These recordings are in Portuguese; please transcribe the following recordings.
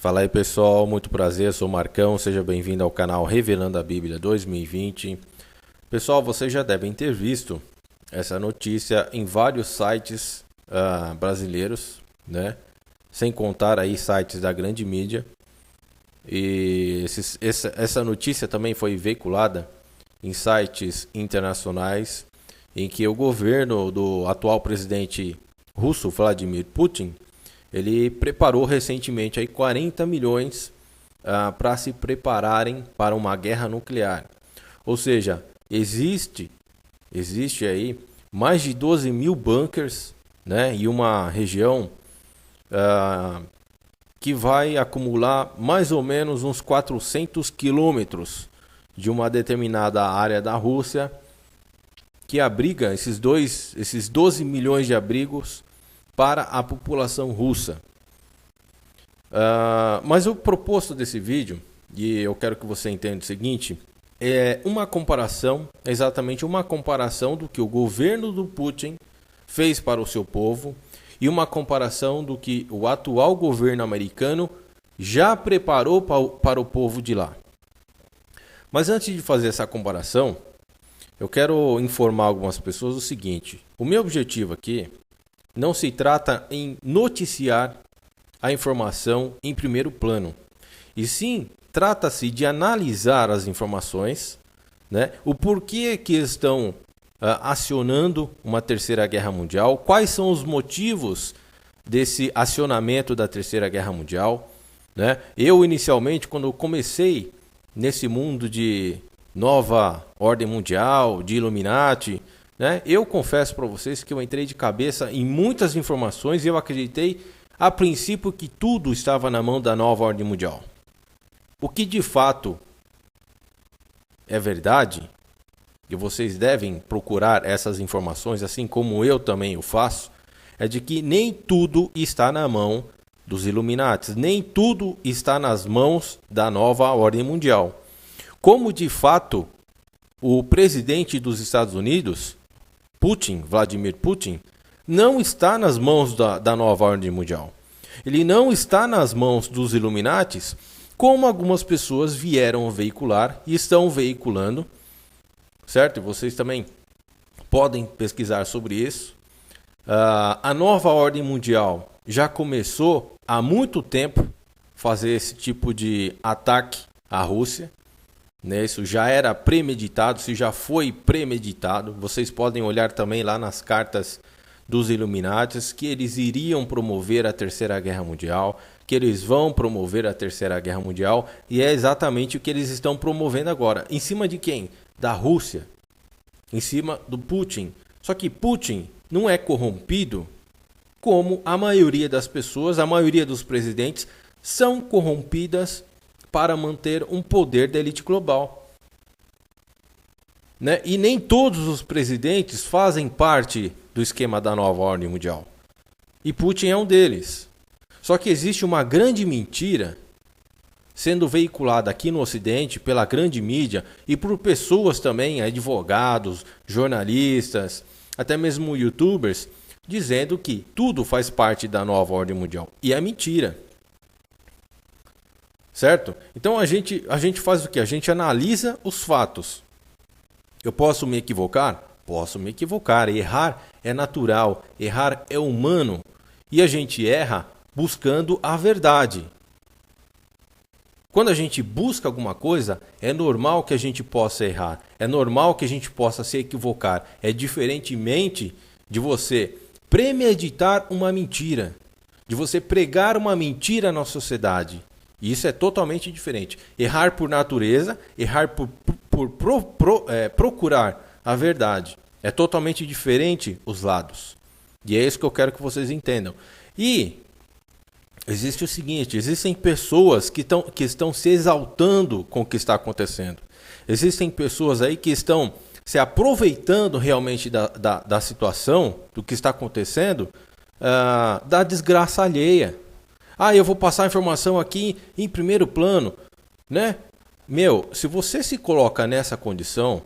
Fala aí pessoal, muito prazer, sou o Marcão, seja bem-vindo ao canal Revelando a Bíblia 2020. Pessoal, vocês já devem ter visto essa notícia em vários sites brasileiros, né? Sem contar aí sites da grande mídia. E essa notícia também foi veiculada em sites internacionais, em que o governo do atual presidente russo, Vladimir Putin, ele preparou recentemente aí 40 milhões para se prepararem para uma guerra nuclear. Ou seja, existe aí mais de 12 mil bunkers, né, e uma região que vai acumular mais ou menos uns 400 quilômetros de uma determinada área da Rússia, que abriga esses 12 milhões de abrigos para a população russa. Mas o proposto desse vídeo, e eu quero que você entenda o seguinte, é uma comparação, exatamente uma comparação do que o governo do Putin fez para o seu povo e uma comparação do que o atual governo americano já preparou para o povo de lá. Mas antes de fazer essa comparação, eu quero informar algumas pessoas o seguinte: o meu objetivo aqui não se trata em noticiar a informação em primeiro plano, e sim trata-se de analisar as informações, né? O porquê que estão acionando uma terceira guerra mundial, quais são os motivos desse acionamento da terceira guerra mundial, né? Eu inicialmente, quando eu comecei nesse mundo de nova ordem mundial, de Illuminati, né? Eu confesso para vocês que eu entrei de cabeça em muitas informações e eu acreditei a princípio que tudo estava na mão da nova ordem mundial. O que de fato é verdade, e vocês devem procurar essas informações, assim como eu também o faço, é de que nem tudo está na mão dos Illuminati, nem tudo está nas mãos da nova ordem mundial. Como de fato o presidente dos Estados Unidos, Vladimir Putin, não está nas mãos da nova ordem mundial. Ele não está nas mãos dos Illuminatis, como algumas pessoas vieram veicular e estão veiculando, certo? Vocês também podem pesquisar sobre isso. A nova ordem mundial já começou há muito tempo fazer esse tipo de ataque à Rússia. Isso já era premeditado, se já foi premeditado. Vocês podem olhar também lá nas cartas dos Illuminatis que eles iriam promover a Terceira Guerra Mundial, que eles vão promover a Terceira Guerra Mundial, e é exatamente o que eles estão promovendo agora. Em cima de quem? Da Rússia. Em cima do Putin. Só que Putin não é corrompido como a maioria das pessoas, a maioria dos presidentes são corrompidas para manter um poder da elite global, né? E nem todos os presidentes fazem parte do esquema da nova ordem mundial. E Putin é um deles. Só que existe uma grande mentira sendo veiculada aqui no Ocidente pela grande mídia e por pessoas também, advogados, jornalistas, até mesmo youtubers, dizendo que tudo faz parte da nova ordem mundial. E é mentira. Certo? Então a gente faz o quê? A gente analisa os fatos. Eu posso me equivocar? Posso me equivocar. Errar é natural, errar é humano. E a gente erra buscando a verdade. Quando a gente busca alguma coisa, é normal que a gente possa errar. É normal que a gente possa se equivocar. É diferentemente de você premeditar uma mentira, de você pregar uma mentira na sociedade. Isso é totalmente diferente. Errar por natureza, errar por procurar a verdade. É totalmente diferente os lados. E é isso que eu quero que vocês entendam. E existe o seguinte, existem pessoas que estão se exaltando com o que está acontecendo. Existem pessoas aí que estão se aproveitando realmente da situação, do que está acontecendo, da desgraça alheia. Eu vou passar a informação aqui em primeiro plano, né? Se você se coloca nessa condição,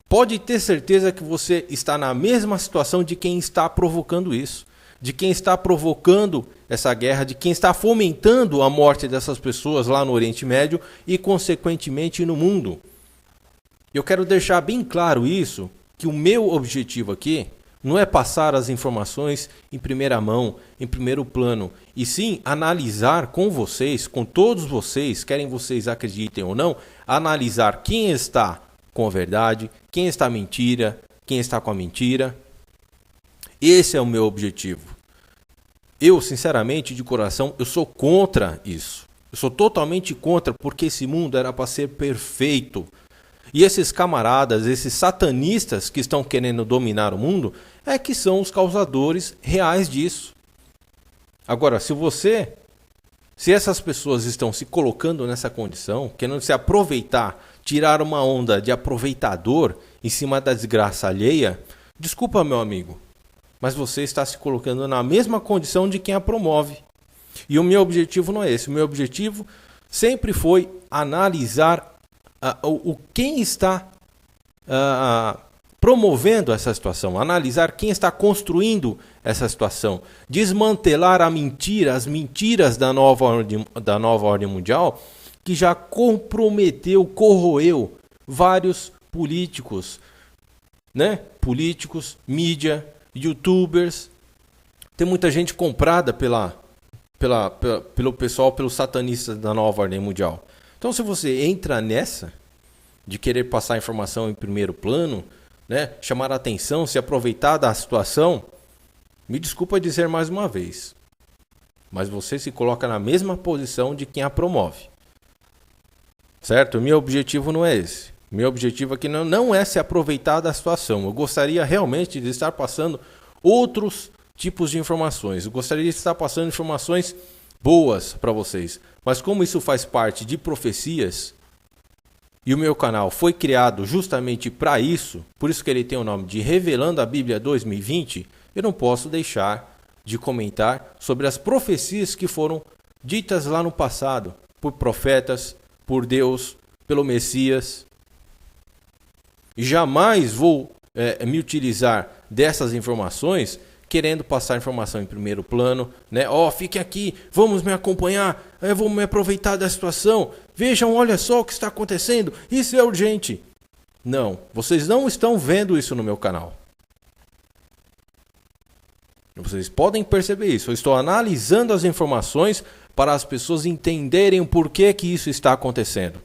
pode ter certeza que você está na mesma situação de quem está provocando isso. de quem está provocando essa guerra, de quem está fomentando a morte dessas pessoas lá no Oriente Médio e, consequentemente, no mundo. Eu quero deixar bem claro isso, que o meu objetivo aqui não é passar as informações em primeira mão, em primeiro plano, e sim analisar com vocês, com todos vocês, querem vocês acreditem ou não, analisar quem está com a verdade, quem está mentira, quem está com a mentira. Esse é o meu objetivo. Eu, sinceramente, de coração, eu sou contra isso. Eu sou totalmente contra, porque esse mundo era para ser perfeito. E esses camaradas, esses satanistas que estão querendo dominar o mundo, é que são os causadores reais disso. Agora, se essas pessoas estão se colocando nessa condição, querendo se aproveitar, tirar uma onda de aproveitador em cima da desgraça alheia, desculpa, meu amigo, mas você está se colocando na mesma condição de quem a promove. E o meu objetivo não é esse. O meu objetivo sempre foi analisar quem está promovendo essa situação, analisar quem está construindo essa situação, desmantelar as mentiras da nova ordem mundial, que já comprometeu, corroeu vários políticos, né? Políticos, mídia, youtubers. Tem muita gente comprada pelo pessoal, pelos satanistas da nova ordem mundial. Então, se você entra nessa de querer passar informação em primeiro plano, né, chamar a atenção, se aproveitar da situação, me desculpa dizer mais uma vez, mas você se coloca na mesma posição de quem a promove. Certo? Meu objetivo não é esse. Meu objetivo aqui não é se aproveitar da situação. Eu gostaria realmente de estar passando outros tipos de informações. Eu gostaria de estar passando informações boas para vocês. Mas como isso faz parte de profecias, e o meu canal foi criado justamente para isso, por isso que ele tem o nome de Revelando a Bíblia 2020, eu não posso deixar de comentar sobre as profecias que foram ditas lá no passado, por profetas, por Deus, pelo Messias. E jamais vou me utilizar dessas informações querendo passar informação em primeiro plano, né? Fiquem aqui, vamos me acompanhar, eu vou me aproveitar da situação. Vejam, olha só o que está acontecendo, isso é urgente. Não, vocês não estão vendo isso no meu canal. Vocês podem perceber isso. Eu estou analisando as informações para as pessoas entenderem o porquê que isso está acontecendo.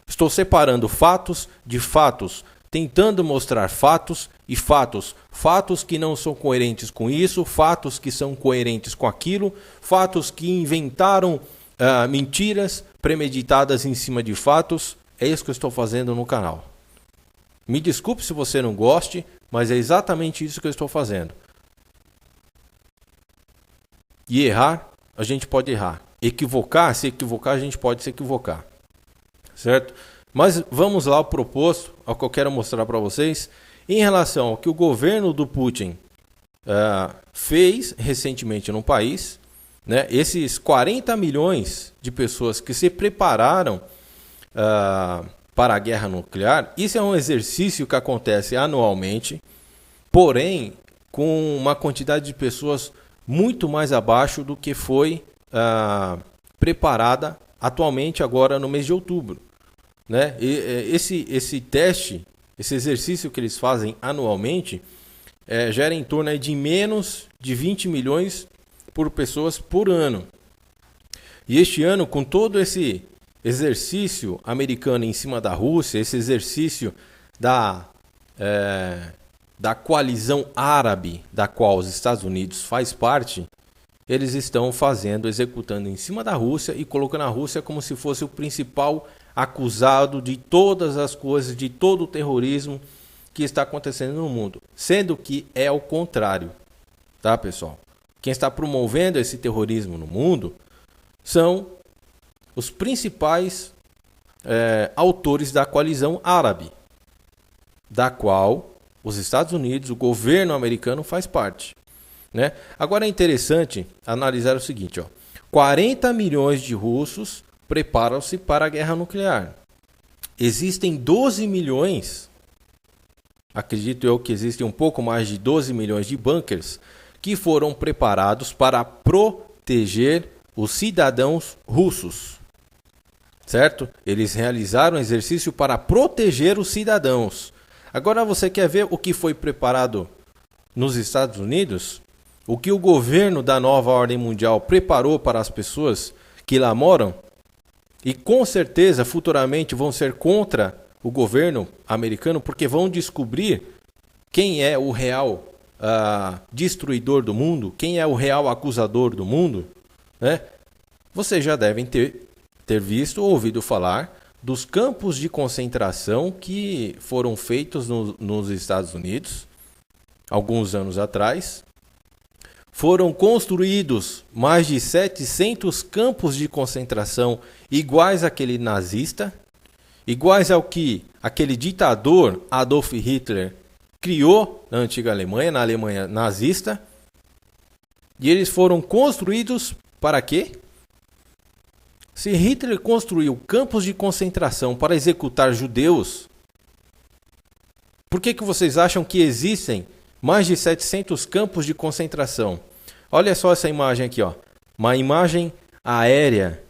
Estou separando fatos de fatos, tentando mostrar fatos e fatos. Fatos que não são coerentes com isso, fatos que são coerentes com aquilo, fatos que inventaram mentiras premeditadas em cima de fatos. É isso que eu estou fazendo no canal. Me desculpe se você não goste, mas é exatamente isso que eu estou fazendo. E errar, a gente pode errar. Se equivocar, a gente pode se equivocar. Certo? Mas vamos lá ao proposto, ao que eu quero mostrar para vocês, em relação ao que o governo do Putin fez recentemente no país, né? Esses 40 milhões de pessoas que se prepararam para a guerra nuclear, isso é um exercício que acontece anualmente, porém com uma quantidade de pessoas muito mais abaixo do que foi preparada atualmente agora no mês de outubro. Né? Esse teste, esse exercício que eles fazem anualmente, gera em torno de menos de 20 milhões por pessoas por ano. E este ano, com todo esse exercício americano em cima da Rússia, esse exercício da coalizão árabe, da qual os Estados Unidos faz parte, eles estão executando em cima da Rússia e colocando a Rússia como se fosse o principal acusado de todas as coisas, de todo o terrorismo que está acontecendo no mundo. Sendo que é o contrário, tá, pessoal? Quem está promovendo esse terrorismo no mundo são os principais autores da coalizão árabe, da qual os Estados Unidos, o governo americano faz parte. Né? Agora é interessante analisar o seguinte, 40 milhões de russos preparam-se para a guerra nuclear. Existem 12 milhões, acredito eu que existem um pouco mais de 12 milhões de bunkers que foram preparados para proteger os cidadãos russos. Certo? Eles realizaram um exercício para proteger os cidadãos. Agora você quer ver o que foi preparado nos Estados Unidos? O que o governo da nova ordem mundial preparou para as pessoas que lá moram? E com certeza futuramente vão ser contra o governo americano, porque vão descobrir quem é o real destruidor do mundo, quem é o real acusador do mundo, né? Vocês já devem ter visto ou ouvido falar dos campos de concentração que foram feitos nos Estados Unidos, alguns anos atrás. Foram construídos mais de 700 campos de concentração iguais àquele nazista, iguais ao que aquele ditador Adolf Hitler criou na antiga Alemanha, na Alemanha nazista. E eles foram construídos para quê? Se Hitler construiu campos de concentração para executar judeus, por que vocês acham que existem mais de 700 campos de concentração? Olha só essa imagem aqui, ó. Uma imagem aérea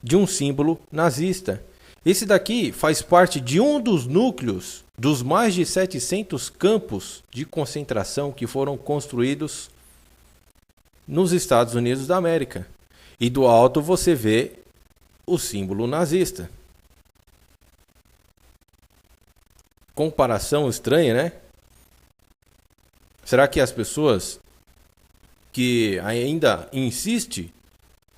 de um símbolo nazista. Esse daqui faz parte de um dos núcleos dos mais de 700 campos de concentração que foram construídos nos Estados Unidos da América. E do alto você vê o símbolo nazista. Comparação estranha, né? Será que as pessoas que ainda insistem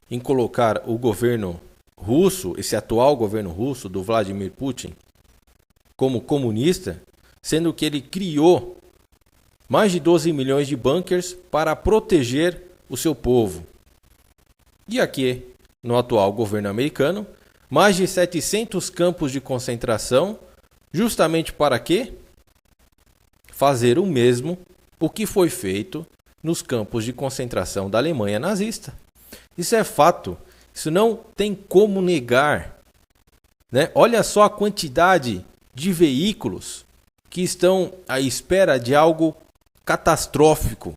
em colocar o governo russo, esse atual governo russo do Vladimir Putin, como comunista, sendo que ele criou mais de 12 milhões de bunkers para proteger o seu povo? E aqui, no atual governo americano, mais de 700 campos de concentração, justamente para quê? Fazer o mesmo o que foi feito nos campos de concentração da Alemanha nazista. Isso é fato, isso não tem como negar, né? Olha só a quantidade de veículos que estão à espera de algo catastrófico.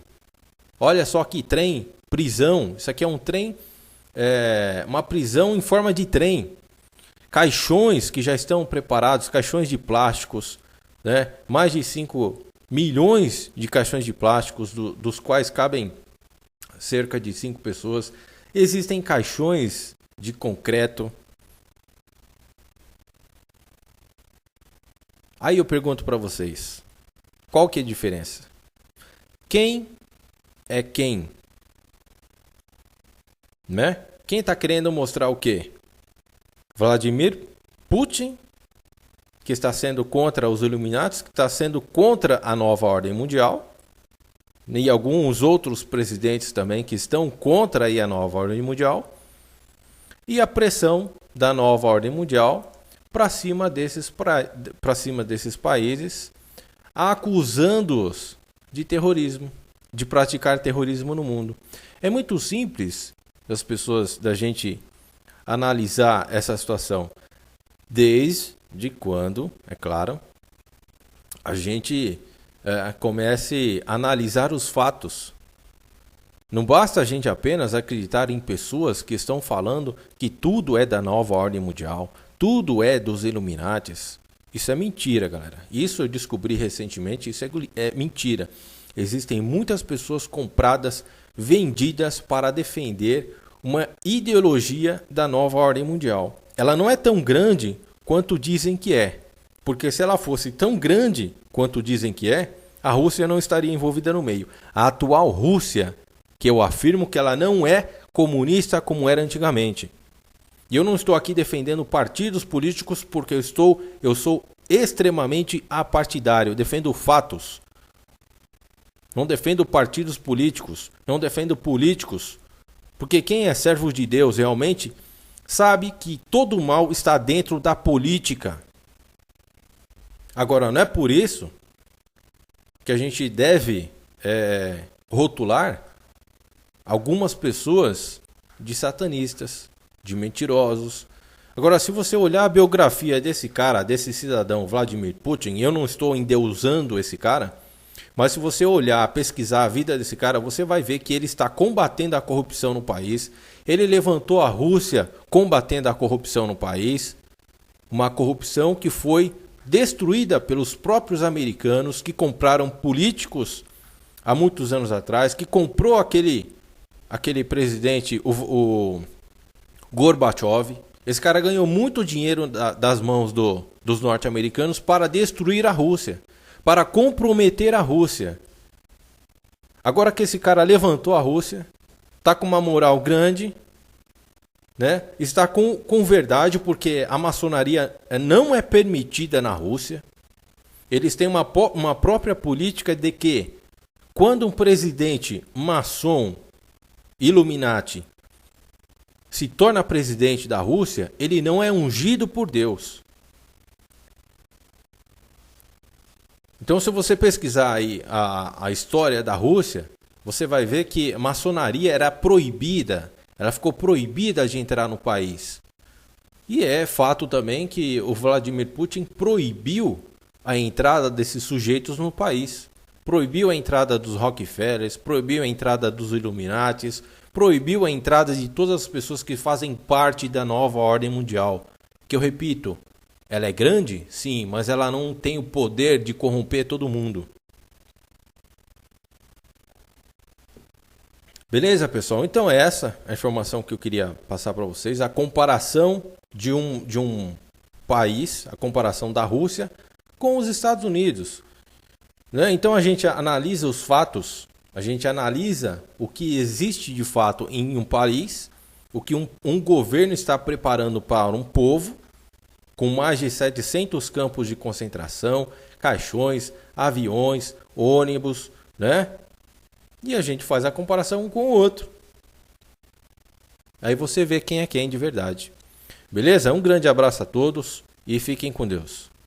Olha só que trem, prisão, isso aqui é um trem, uma prisão em forma de trem. Caixões que já estão preparados, caixões de plásticos, né? Mais de 5 milhões de caixões de plásticos, dos quais cabem cerca de 5 pessoas. Existem caixões de concreto. Aí eu pergunto para vocês, qual que é a diferença? Quem é quem? Né? Quem está querendo mostrar o quê? Vladimir Putin, que está sendo contra os Illuminati, que está sendo contra a nova ordem mundial, e alguns outros presidentes também que estão contra aí a nova ordem mundial, e a pressão da nova ordem mundial para cima desses países, acusando-os de terrorismo, de praticar terrorismo no mundo. É muito simples da gente analisar essa situação, desde quando, é claro, a gente comece a analisar os fatos. Não basta a gente apenas acreditar em pessoas que estão falando que tudo é da nova ordem mundial, tudo é dos Illuminatis. Isso é mentira, galera. Isso eu descobri recentemente, isso é mentira. Existem muitas pessoas compradas, vendidas para defender uma ideologia da nova ordem mundial. Ela não é tão grande quanto dizem que é. Porque se ela fosse tão grande quanto dizem que é, a Rússia não estaria envolvida no meio. A atual Rússia, que eu afirmo que ela não é comunista como era antigamente. E eu não estou aqui defendendo partidos políticos porque eu sou extremamente apartidário, eu defendo fatos. Não defendo partidos políticos, não defendo políticos, porque quem é servo de Deus realmente sabe que todo o mal está dentro da política. Agora, não é por isso que a gente deve rotular algumas pessoas de satanistas, de mentirosos. Agora, se você olhar a biografia desse cara, desse cidadão Vladimir Putin, eu não estou endeusando esse cara, Mas se você olhar, pesquisar a vida desse cara, você vai ver que ele está combatendo a corrupção no país. Ele levantou a Rússia combatendo a corrupção no país. Uma corrupção que foi destruída pelos próprios americanos que compraram políticos há muitos anos atrás, que comprou aquele presidente, o Gorbachev. Esse cara ganhou muito dinheiro das mãos dos norte-americanos para destruir a Rússia, para comprometer a Rússia. Agora que esse cara levantou a Rússia, está com uma moral grande, né? Está com verdade, porque a maçonaria não é permitida na Rússia. Eles têm uma própria política de que quando um presidente maçom, Illuminati, se torna presidente da Rússia, ele não é ungido por Deus. Então, se você pesquisar aí a história da Rússia, você vai ver que a maçonaria era proibida. Ela ficou proibida de entrar no país. E é fato também que o Vladimir Putin proibiu a entrada desses sujeitos no país. Proibiu a entrada dos Rockefellers, proibiu a entrada dos Illuminatis, proibiu a entrada de todas as pessoas que fazem parte da nova ordem mundial. Que eu repito, ela é grande? Sim, mas ela não tem o poder de corromper todo mundo. Beleza, pessoal? Então é essa a informação que eu queria passar para vocês. A comparação de um país, a comparação da Rússia com os Estados Unidos. Né? Então a gente analisa os fatos, a gente analisa o que existe de fato em um país, o que um governo está preparando para um povo, com mais de 700 campos de concentração, caixões, aviões, ônibus, né? E a gente faz a comparação um com o outro. Aí você vê quem é quem de verdade. Beleza? Um grande abraço a todos e fiquem com Deus.